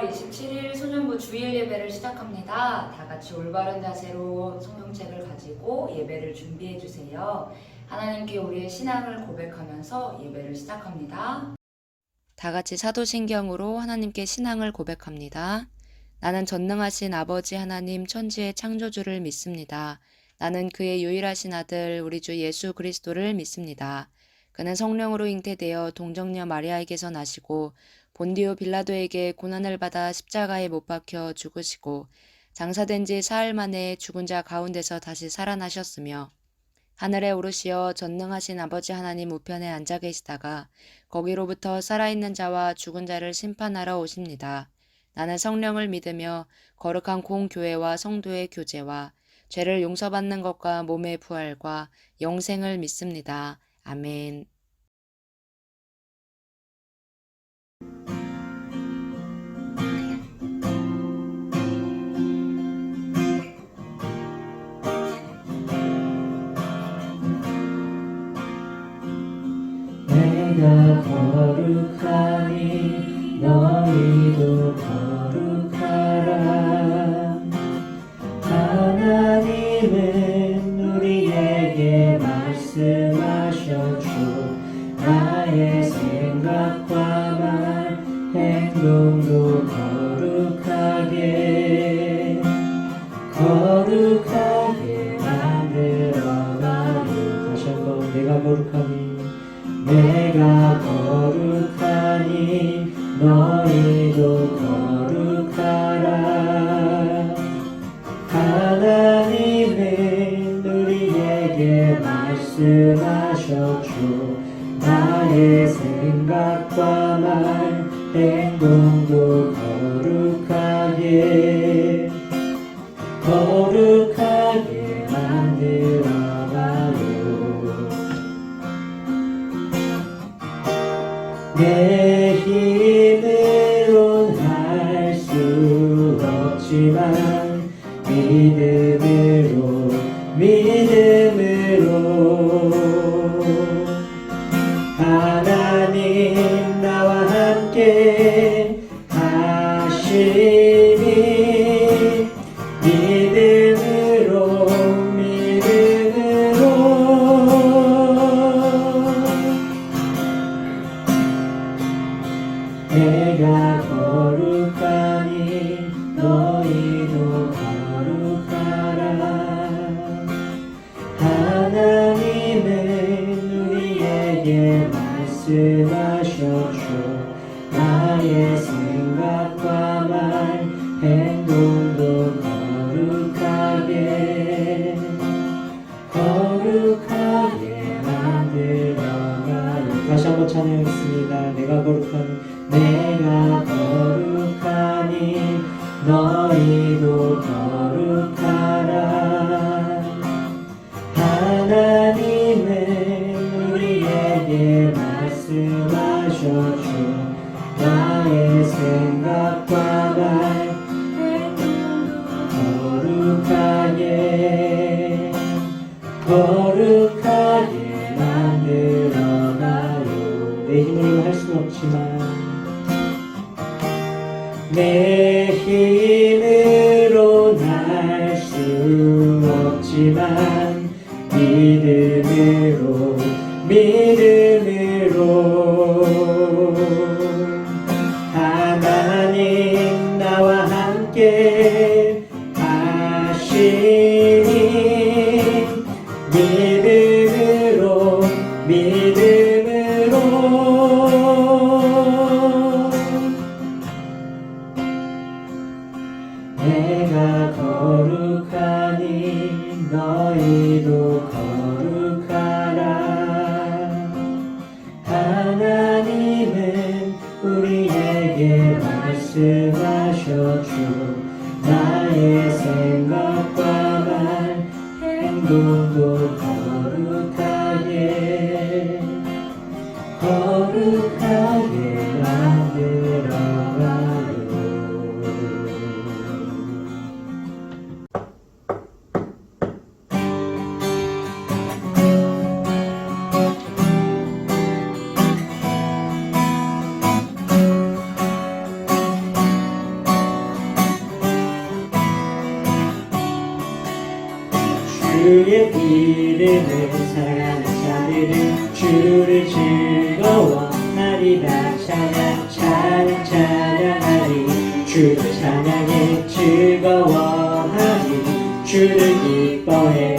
12월 27일 소년부 주일 예배를 시작합니다. 다 같이 올바른 자세로 성경책을 가지고 예배를 준비해 주세요. 하나님께 우리의 신앙을 고백하면서 예배를 시작합니다. 다 같이 사도신경으로 하나님께 신앙을 고백합니다. 나는 전능하신 아버지 하나님 천지의 창조주를 믿습니다. 나는 그의 유일하신 아들 우리 주 예수 그리스도를 믿습니다. 그는 성령으로 잉태되어 동정녀 마리아에게서 나시고 본디오 빌라도에게 고난을 받아 십자가에 못 박혀 죽으시고 장사된 지 사흘 만에 죽은 자 가운데서 다시 살아나셨으며 하늘에 오르시어 전능하신 아버지 하나님 우편에 앉아 계시다가 거기로부터 살아있는 자와 죽은 자를 심판하러 오십니다. 나는 성령을 믿으며 거룩한 공교회와 성도의 교제와 죄를 용서받는 것과 몸의 부활과 영생을 믿습니다. 아멘. 내가 거룩하니 너희도 거룩하라. 하나님은 우리에게 말씀하셨죠. 나의 생각과 말 행동도 거룩하게 만들어가요. 다시 한번 내가 거룩하니 너희도 거룩하라. 하나님은 우리에게 말씀하셨죠. 나의 생각과 말 행동도 거룩하게 만들어가요. 내 힘으론 할 수 없지만 믿음으로 하나님 나와 함께 하시니 믿음으로 내가 거룩하니 너희도 거룩하라. 하나님은 우리에게 말씀하셨죠. 나의 생각과 말 행동도 거룩하게 만들어가요. 다시 한번 찬양하겠습니다. 내가 거룩하니 너희도 거룩하라. 하나님은 우리에게 말씀하셨죠. 나의 생각과 말 거룩하게 만들어가요. 내 힘으로 할 수는 없지만 내 힘으론 할 수 없지만 믿음으로 하나님 나와 함께 하시니 믿음으로 내가 거룩하니 너희도 거룩하라. 하나님은 우리에게 말씀하셨죠. 나의 생각과 말 행동도 거룩하게 만들어가요. 이름을 사랑하는 자들은 주를 즐거워하리라. 찬양 찬양 찬양하리. 주를 찬양해 즐거워하리. 주를 기뻐해.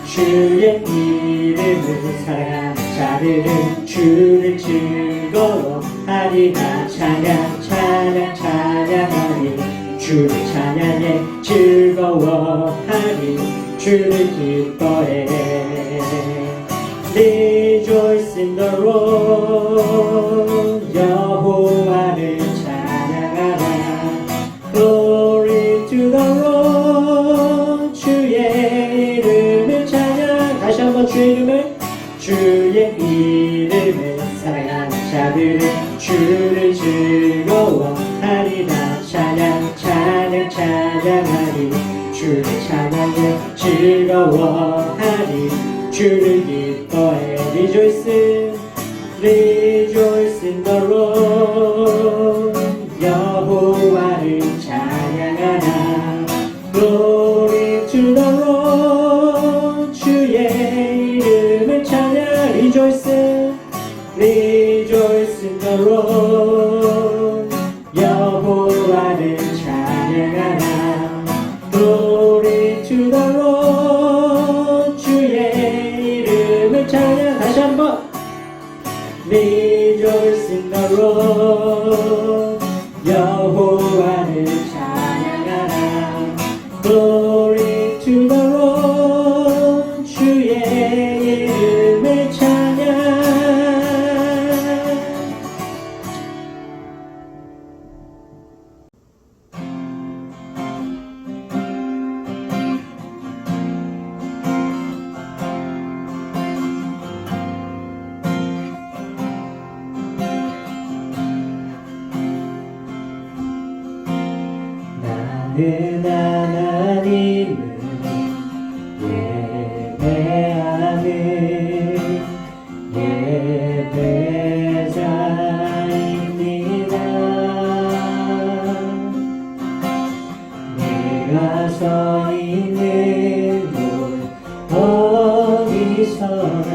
주의 이름을 사랑하는 자들은 주를 즐거워하리라. 찬양 찬양 찬양하리. 주를 찬양해 즐거워하리. 주를 기뻐해. Rejoice in the Lord. 여호와를 찬양하라. Glory to the Lord. 주의 이름을 찬양. 다시 한번 주의 이름을 사랑하는 자들은 주를 즐거워하리라. 찬양 찬양 찬양하리. 주를 찬양해 즐거워하리. 주를 기뻐해. Rejoice in the Lord. 여호와를 찬양하라. Glory to the Lord. 주의 이름을 찬양. Rejoice in the Lord. 여호와를 찬양하라. Glory to the Lord. 주의 이름을 찬양. 다시 한번. Rejoice in the Lord. 여호와를 찬양하라. Glory to the Lord. 주의 이름을 찬양. 나는 하나님을 예배하는 예배자입니다. 내가 서 있는 곳 어디서나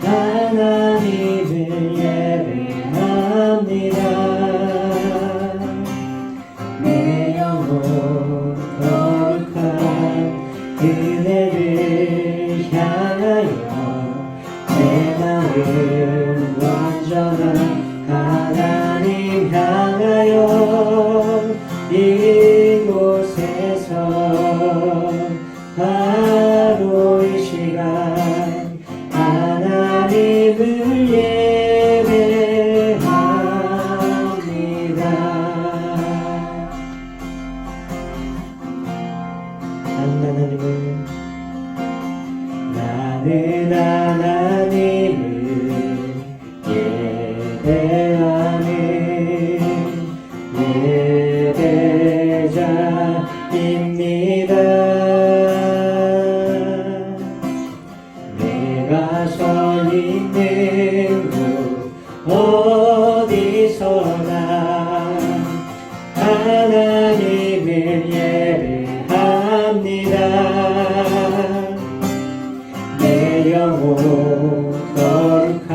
하나님을 예배합니다. 내 영혼 거룩한 그네를 향하여 내 마음 완전한 하나님 향하여 이곳에서 바로 이 시간 하나님을 예배합니다. 나는 하나님을 예배하는 예배자입니다. 내가 서 있는 곳 어디서나 하나님을 예배합니다. 내 영혼 거룩한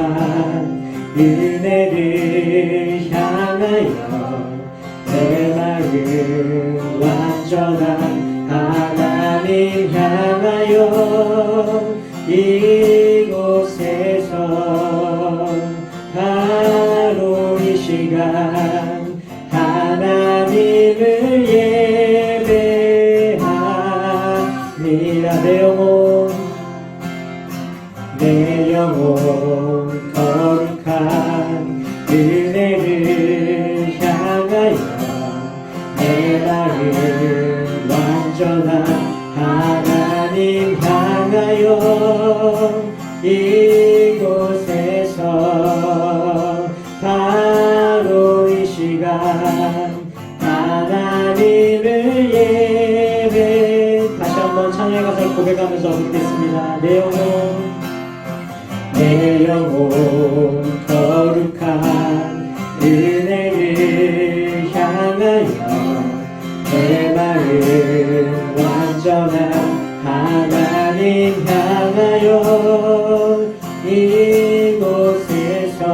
은혜를 향하여 내 마음 완전한 하나님 향하여 이곳에서 바로 이 시간 하나님을 예배합니다. 내 영혼 거룩한 은혜를 향하여 내 마음 완전한 하나님 향하여 이곳에서 바로 이 시간 하나님을 예배. 다시 한번 찬양의 가사를 고백하면서 듣겠습니다. 내 영혼 거룩한 은혜를 향하여 내 마음 완전한 향하여 이곳에서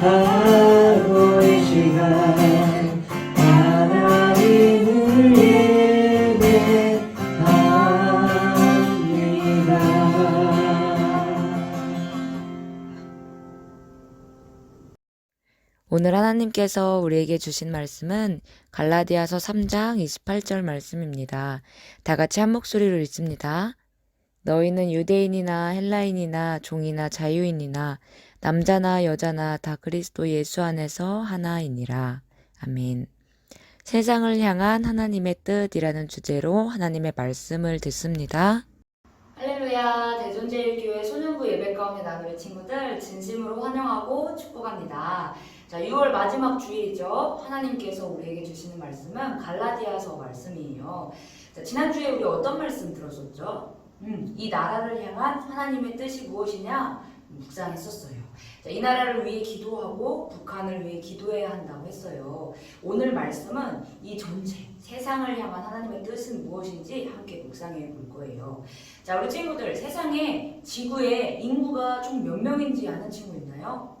바로 이 시간 하나님을 예배합니다. 오늘 하나님께서 우리에게 주신 말씀은 갈라디아서 3장 28절 말씀입니다. 다 같이 한 목소리로 읽습니다. 너희는 유대인이나 헬라인이나 종이나 자유인이나 남자나 여자나 다 그리스도 예수 안에서 하나이니라. 아멘. 세상을 향한 하나님의 뜻이라는 주제로 하나님의 말씀을 듣습니다. 할렐루야, 대전제일교회 소년부 예배 가운데 나누는 친구들 진심으로 환영하고 축복합니다. 자, 6월 마지막 주일이죠. 하나님께서 우리에게 주시는 말씀은 갈라디아서 말씀이에요. 자, 지난주에 우리 어떤 말씀 들었었죠? 이 나라를 향한 하나님의 뜻이 무엇이냐? 묵상했었어요. 자, 이 나라를 위해 기도하고 북한을 위해 기도해야 한다고 했어요. 오늘 말씀은 이 전체 세상을 향한 하나님의 뜻은 무엇인지 함께 묵상해 볼 거예요. 자, 우리 친구들 세상에 지구에 인구가 총 몇 명인지 아는 친구 있나요?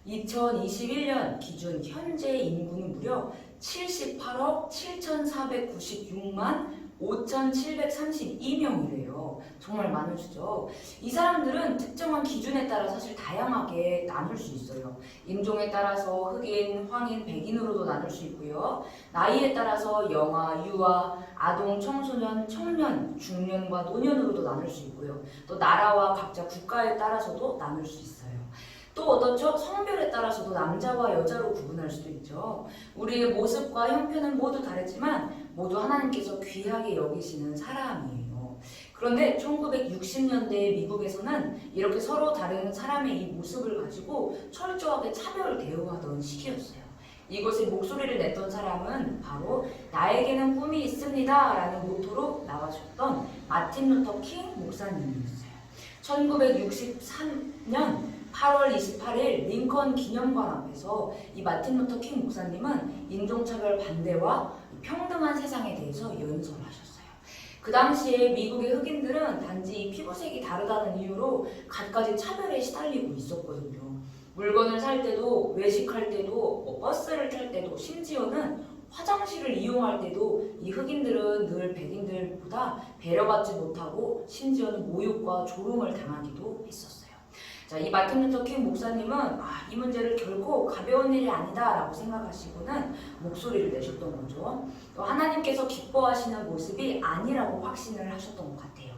2021년 기준 현재 인구는 무려 78억 7,496만 5,732명이래요. 정말 많은 수죠. 이 사람들은 특정한 기준에 따라 사실 다양하게 나눌 수 있어요. 인종에 따라서 흑인, 황인, 백인으로도 나눌 수 있고요. 나이에 따라서 영아, 유아, 아동, 청소년, 청년, 중년과 노년으로도 나눌 수 있고요. 또 나라와 각자 국가에 따라서도 나눌 수 있어요. 또 어떻죠? 성별에 따라서도 남자와 여자로 구분할 수도 있죠. 우리의 모습과 형편은 모두 다르지만 모두 하나님께서 귀하게 여기시는 사람이에요. 그런데 1960년대 미국에서는 이렇게 서로 다른 사람의 이 모습을 가지고 철저하게 차별 대우하던 시기였어요. 이곳에 목소리를 냈던 사람은 바로 나에게는 꿈이 있습니다 라는 모토로 나와줬던 마틴 루터 킹 목사님이었어요. 1963년 8월 28일 링컨 기념관 앞에서 이 마틴 루터 킹 목사님은 인종차별 반대와 평등한 세상에 대해서 연설하셨어요. 그 당시에 미국의 흑인들은 단지 피부색이 다르다는 이유로 갖가지 차별에 시달리고 있었거든요. 물건을 살 때도, 외식할 때도, 버스를 탈 때도, 심지어는 화장실을 이용할 때도 이 흑인들은 늘 백인들보다 배려받지 못하고 심지어는 모욕과 조롱을 당하기도 했었어요. 자, 이 마틴 루터 킹 목사님은 이 문제를 결코 가벼운 일이 아니다라고 생각하시고는 목소리를 내셨던 거죠. 또 하나님께서 기뻐하시는 모습이 아니라고 확신을 하셨던 것 같아요.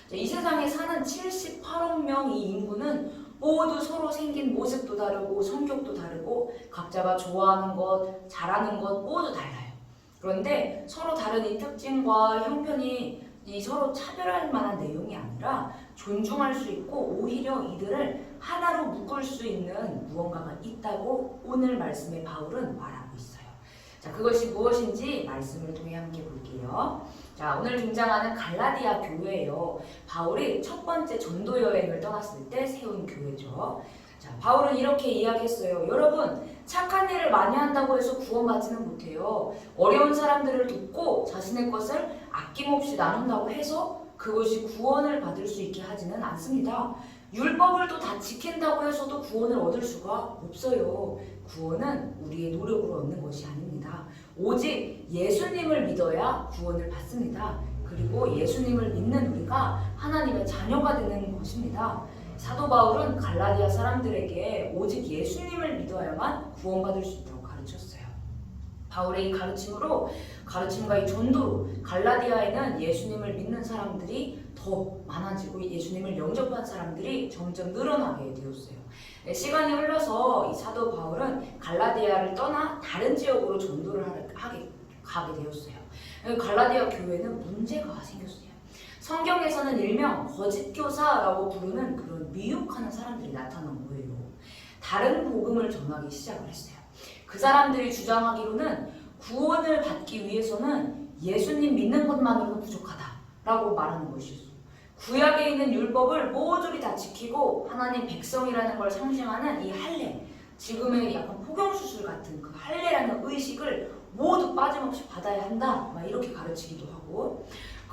자, 이 세상에 사는 78억 명 이 인구는 모두 서로 생긴 모습도 다르고 성격도 다르고 각자가 좋아하는 것, 잘하는 것 모두 달라요. 그런데 서로 다른 이 특징과 형편이 이 서로 차별할 만한 내용이 아니라 존중할 수 있고 오히려 이들을 하나로 묶을 수 있는 무언가가 있다고 오늘 말씀의 바울은 말하고 있어요. 자, 그것이 무엇인지 말씀을 통해 함께 볼게요. 자, 오늘 등장하는 갈라디아 교회예요. 바울이 첫 번째 전도 여행을 떠났을 때 세운 교회죠. 자, 바울은 이렇게 이야기했어요. 여러분, 착한 일을 많이 한다고 해서 구원받지는 못해요. 어려운 사람들을 돕고 자신의 것을 아낌없이 나눈다고 해서 그것이 구원을 받을 수 있게 하지는 않습니다. 율법을 또 다 지킨다고 해서도 구원을 얻을 수가 없어요. 구원은 우리의 노력으로 얻는 것이 아닙니다. 오직 예수님을 믿어야 구원을 받습니다. 그리고 예수님을 믿는 우리가 하나님의 자녀가 되는 것입니다. 사도 바울은 갈라디아 사람들에게 오직 예수님을 믿어야만 구원받을 수 있다고 가르쳤어요. 바울의 이 가르침과 이 전도로 갈라디아에는 예수님을 믿는 사람들이 더 많아지고 예수님을 영접한 사람들이 점점 늘어나게 되었어요. 시간이 흘러서 이 사도 바울은 갈라디아를 떠나 다른 지역으로 전도를 가게 되었어요. 갈라디아 교회는 문제가 생겼어요. 성경에서는 일명 거짓 교사라고 부르는 그런 미혹하는 사람들이 나타난 거예요. 다른 복음을 전하기 시작을 했어요. 그 사람들이 주장하기로는 구원을 받기 위해서는 예수님 믿는 것만으로는 부족하다라고 말하는 것이었어요. 구약에 있는 율법을 모조리 다 지키고 하나님 백성이라는 걸 상징하는 이 할례, 지금의 약간 포경수술 같은 그 할례라는 의식을 모두 빠짐없이 받아야 한다 막 이렇게 가르치기도 하고,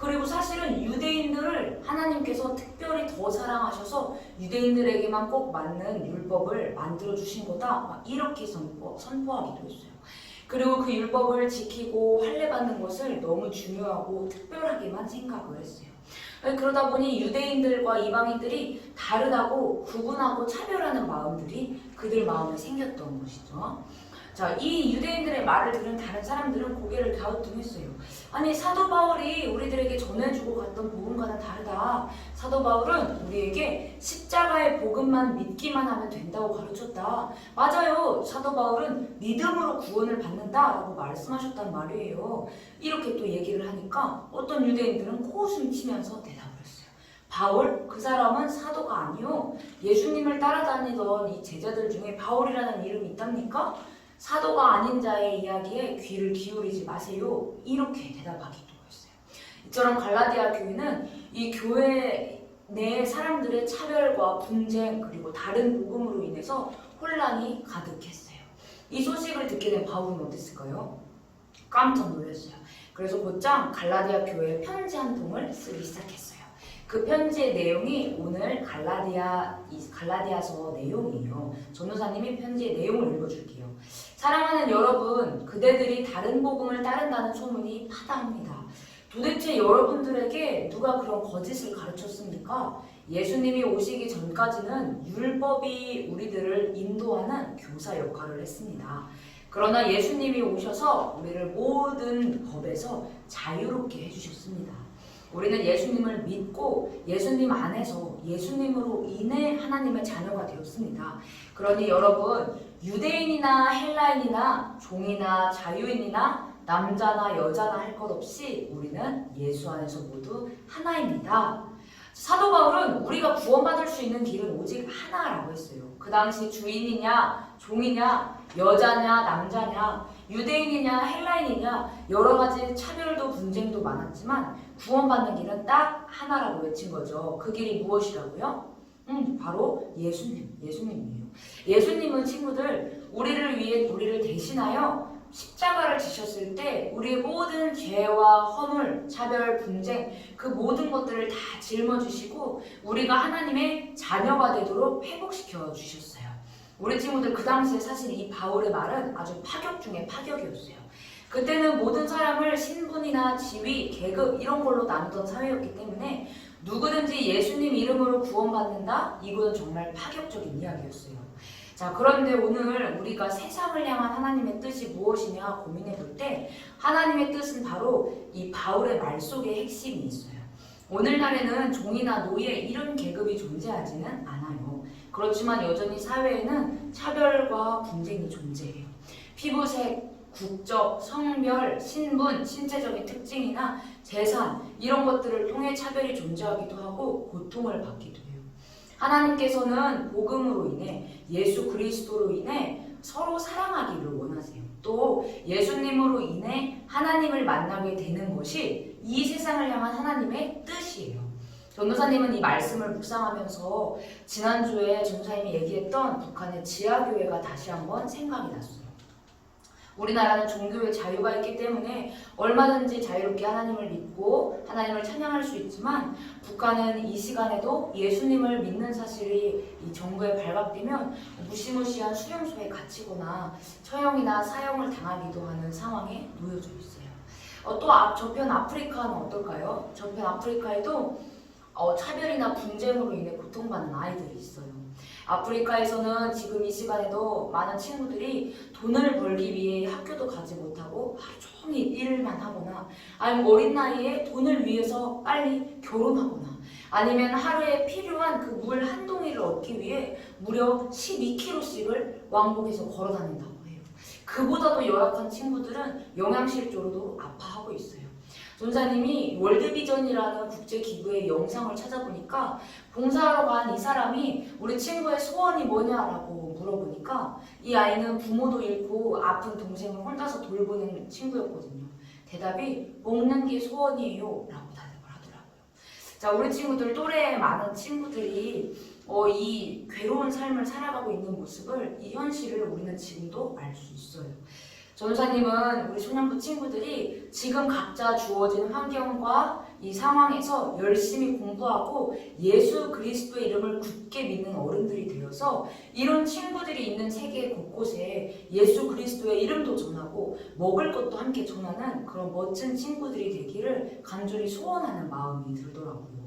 그리고 사실은 유대인들을 하나님께서 특별히 더 사랑하셔서 유대인들에게만 꼭 맞는 율법을 만들어 주신 거다, 막 이렇게 선포하기도 했어요. 그리고 그 율법을 지키고 할례 받는 것을 너무 중요하고 특별하게만 생각을 했어요. 그러다 보니 유대인들과 이방인들이 다르다고 구분하고 차별하는 마음들이 그들 마음에 생겼던 것이죠. 자, 이 유대인들의 말을 들은 다른 사람들은 고개를 갸우뚱했어요. 아니, 사도 바울이 우리들에게 전해주고 갔던 복음과는 다르다. 사도 바울은 우리에게 십자가의 복음만 믿기만 하면 된다고 가르쳤다. 맞아요. 사도 바울은 믿음으로 구원을 받는다라고 말씀하셨단 말이에요. 이렇게 또 얘기를 하니까 어떤 유대인들은 코웃음 치면서 대답을 했어요. 바울? 그 사람은 사도가 아니요. 예수님을 따라다니던 이 제자들 중에 바울이라는 이름이 있답니까? 사도가 아닌 자의 이야기에 귀를 기울이지 마세요. 이렇게 대답하기도 했어요. 이처럼 갈라디아 교회는 이 교회 내 사람들의 차별과 분쟁 그리고 다른 복음으로 인해서 혼란이 가득했어요. 이 소식을 듣게 된 바울은 어땠을까요? 깜짝 놀랐어요. 그래서 곧장 갈라디아 교회에 편지 한 통을 쓰기 시작했어요. 그 편지의 내용이 오늘 갈라디아서 내용이에요. 전도사님이 편지의 내용을 읽어줄게요. 사랑하는 여러분, 그대들이 다른 복음을 따른다는 소문이 파다합니다. 도대체 여러분들에게 누가 그런 거짓을 가르쳤습니까? 예수님이 오시기 전까지는 율법이 우리들을 인도하는 교사 역할을 했습니다. 그러나 예수님이 오셔서 우리를 모든 법에서 자유롭게 해주셨습니다. 우리는 예수님을 믿고 예수님 안에서 예수님으로 인해 하나님의 자녀가 되었습니다. 그러니 여러분, 유대인이나 헬라인이나 종이나 자유인이나 남자나 여자나 할 것 없이 우리는 예수 안에서 모두 하나입니다. 사도 바울은 우리가 구원받을 수 있는 길은 오직 하나라고 했어요. 그 당시 주인이냐 종이냐 여자냐 남자냐 유대인이냐 헬라인이냐 여러 가지 차별도 분쟁도 많았지만 구원받는 길은 딱 하나라고 외친 거죠. 그 길이 무엇이라고요? 바로 예수님이에요. 예수님은 친구들 우리를 위해 우리를 대신하여 십자가를 지셨을 때 우리의 모든 죄와 허물, 차별, 분쟁 그 모든 것들을 다 짊어지시고 우리가 하나님의 자녀가 되도록 회복시켜 주셨어요. 우리 친구들 그 당시에 사실 이 바울의 말은 아주 파격 중에 파격이었어요. 그때는 모든 사람을 신분이나 지위, 계급 이런 걸로 나누던 사회였기 때문에 누구든지 예수님 이름으로 구원받는다? 이거는 정말 파격적인 이야기였어요. 자, 그런데 오늘 우리가 세상을 향한 하나님의 뜻이 무엇이냐 고민해 볼 때 하나님의 뜻은 바로 이 바울의 말 속에 핵심이 있어요. 오늘날에는 종이나 노예 이런 계급이 존재하지는 않아요. 그렇지만 여전히 사회에는 차별과 분쟁이 존재해요. 피부색, 국적, 성별, 신분, 신체적인 특징이나 재산 이런 것들을 통해 차별이 존재하기도 하고 고통을 받기도 해요. 하나님께서는 복음으로 인해 예수 그리스도로 인해 서로 사랑하기를 원하세요. 또 예수님으로 인해 하나님을 만나게 되는 것이 이 세상을 향한 하나님의 뜻이에요. 전도사님은 이 말씀을 묵상하면서 지난주에 전도사님이 얘기했던 북한의 지하교회가 다시 한번 생각이 났어요. 우리나라는 종교의 자유가 있기 때문에 얼마든지 자유롭게 하나님을 믿고 하나님을 찬양할 수 있지만 북한은 이 시간에도 예수님을 믿는 사실이 이 정부에 발각되면 무시무시한 수용소에 갇히거나 처형이나 사형을 당하기도 하는 상황에 놓여져 있어요. 또 저편 아프리카는 어떨까요? 저편 아프리카에도 차별이나 분쟁으로 인해 고통받는 아이들이 있어요. 아프리카에서는 지금 이 시간에도 많은 친구들이 돈을 벌기 위해 학교도 가지 못하고 하루 종일 일만 하거나 아니면 어린 나이에 돈을 위해서 빨리 결혼하거나 아니면 하루에 필요한 그 물 한 동이를 얻기 위해 무려 12km씩을 왕복해서 걸어 다닌다고 해요. 그보다도 열악한 친구들은 영양실조로도 아파하고 있어요. 전사님이 월드비전이라는 국제기구의 영상을 찾아보니까 봉사하러 간 이 사람이 우리 친구의 소원이 뭐냐라고 물어보니까 이 아이는 부모도 잃고 아픈 동생을 혼자서 돌보는 친구였거든요. 대답이 먹는 게 소원이에요 라고 대답을 하더라고요. 자, 우리 친구들 또래의 많은 친구들이 이 괴로운 삶을 살아가고 있는 모습을 이 현실을 우리는 지금도 알 수 있어요. 전도사님은 우리 소년부 친구들이 지금 각자 주어진 환경과 이 상황에서 열심히 공부하고 예수 그리스도의 이름을 굳게 믿는 어른들이 되어서 이런 친구들이 있는 세계 곳곳에 예수 그리스도의 이름도 전하고 먹을 것도 함께 전하는 그런 멋진 친구들이 되기를 간절히 소원하는 마음이 들더라고요.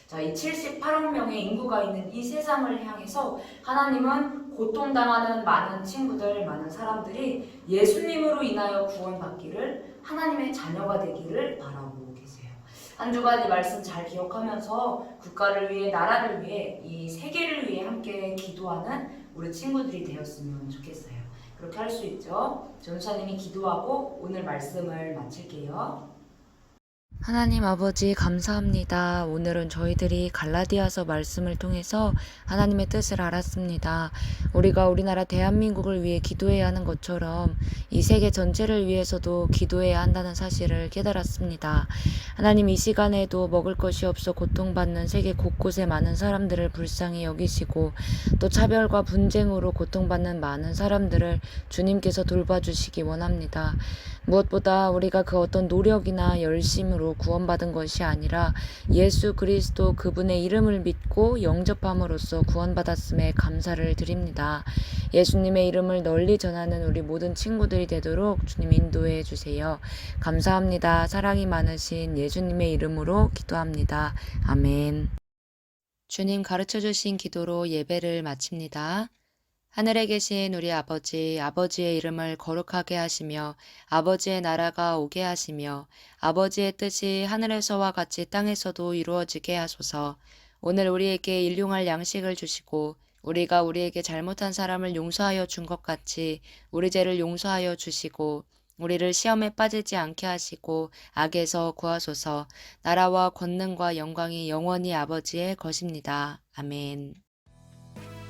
자, 이 78억 명의 인구가 있는 이 세상을 향해서 하나님은 고통당하는 많은 친구들, 많은 사람들이 예수님으로 인하여 구원받기를, 하나님의 자녀가 되기를 바라고 계세요. 한 주간 이 말씀 잘 기억하면서 국가를 위해, 나라를 위해, 이 세계를 위해 함께 기도하는 우리 친구들이 되었으면 좋겠어요. 그렇게 할 수 있죠. 전도사님이 기도하고 오늘 말씀을 마칠게요. 하나님 아버지 감사합니다. 오늘은 저희들이 갈라디아서 말씀을 통해서 하나님의 뜻을 알았습니다. 우리가 우리나라 대한민국을 위해 기도해야 하는 것처럼 이 세계 전체를 위해서도 기도해야 한다는 사실을 깨달았습니다. 하나님 이 시간에도 먹을 것이 없어 고통받는 세계 곳곳에 많은 사람들을 불쌍히 여기시고 또 차별과 분쟁으로 고통받는 많은 사람들을 주님께서 돌봐주시기 원합니다. 무엇보다 우리가 그 어떤 노력이나 열심으로 구원받은 것이 아니라 예수 그리스도 그분의 이름을 믿고 영접함으로써 구원받았음에 감사를 드립니다. 예수님의 이름을 널리 전하는 우리 모든 친구들이 되도록 주님 인도해 주세요. 감사합니다. 사랑이 많으신 예수님의 이름으로 기도합니다. 아멘. 주님 가르쳐 주신 기도로 예배를 마칩니다. 하늘에 계신 우리 아버지, 아버지의 이름을 거룩하게 하시며 아버지의 나라가 오게 하시며 아버지의 뜻이 하늘에서와 같이 땅에서도 이루어지게 하소서. 오늘 우리에게 일용할 양식을 주시고 우리가 우리에게 잘못한 사람을 용서하여 준 것 같이 우리 죄를 용서하여 주시고 우리를 시험에 빠지지 않게 하시고 악에서 구하소서. 나라와 권능과 영광이 영원히 아버지의 것입니다. 아멘.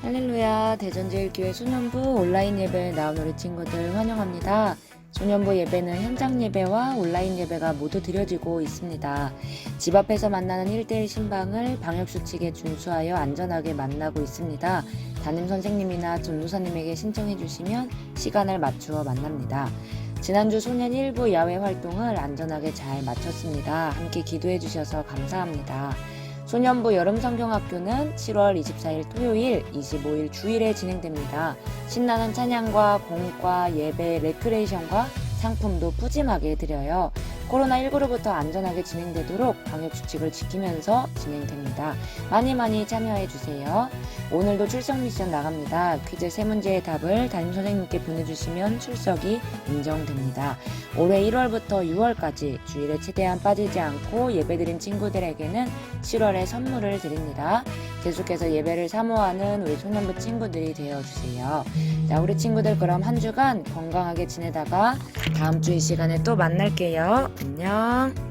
할렐루야, 대전제일교회 소년부 온라인 예배에 나온 우리 친구들 환영합니다. 소년부 예배는 현장 예배와 온라인 예배가 모두 드려지고 있습니다. 집 앞에서 만나는 1대1 신방을 방역수칙에 준수하여 안전하게 만나고 있습니다. 담임 선생님이나 전도사님에게 신청해 주시면 시간을 맞추어 만납니다. 지난주 소년 1부 야외 활동을 안전하게 잘 마쳤습니다. 함께 기도해 주셔서 감사합니다. 소년부 여름성경학교는 7월 24일 토요일, 25일 주일에 진행됩니다. 신나는 찬양과 공과 예배, 레크레이션과 상품도 푸짐하게 드려요. 코로나19로부터 안전하게 진행되도록 방역수칙을 지키면서 진행됩니다. 많이 참여해주세요. 오늘도 출석 미션 나갑니다. 퀴즈 3문제의 답을 담임선생님께 보내주시면 출석이 인정됩니다. 올해 1월부터 6월까지 주일에 최대한 빠지지 않고 예배드린 친구들에게는 7월에 선물을 드립니다. 계속해서 예배를 사모하는 우리 소년부 친구들이 되어주세요. 자, 우리 친구들 그럼 한 주간 건강하게 지내다가 다음 주 이 시간에 또 만날게요. 안녕.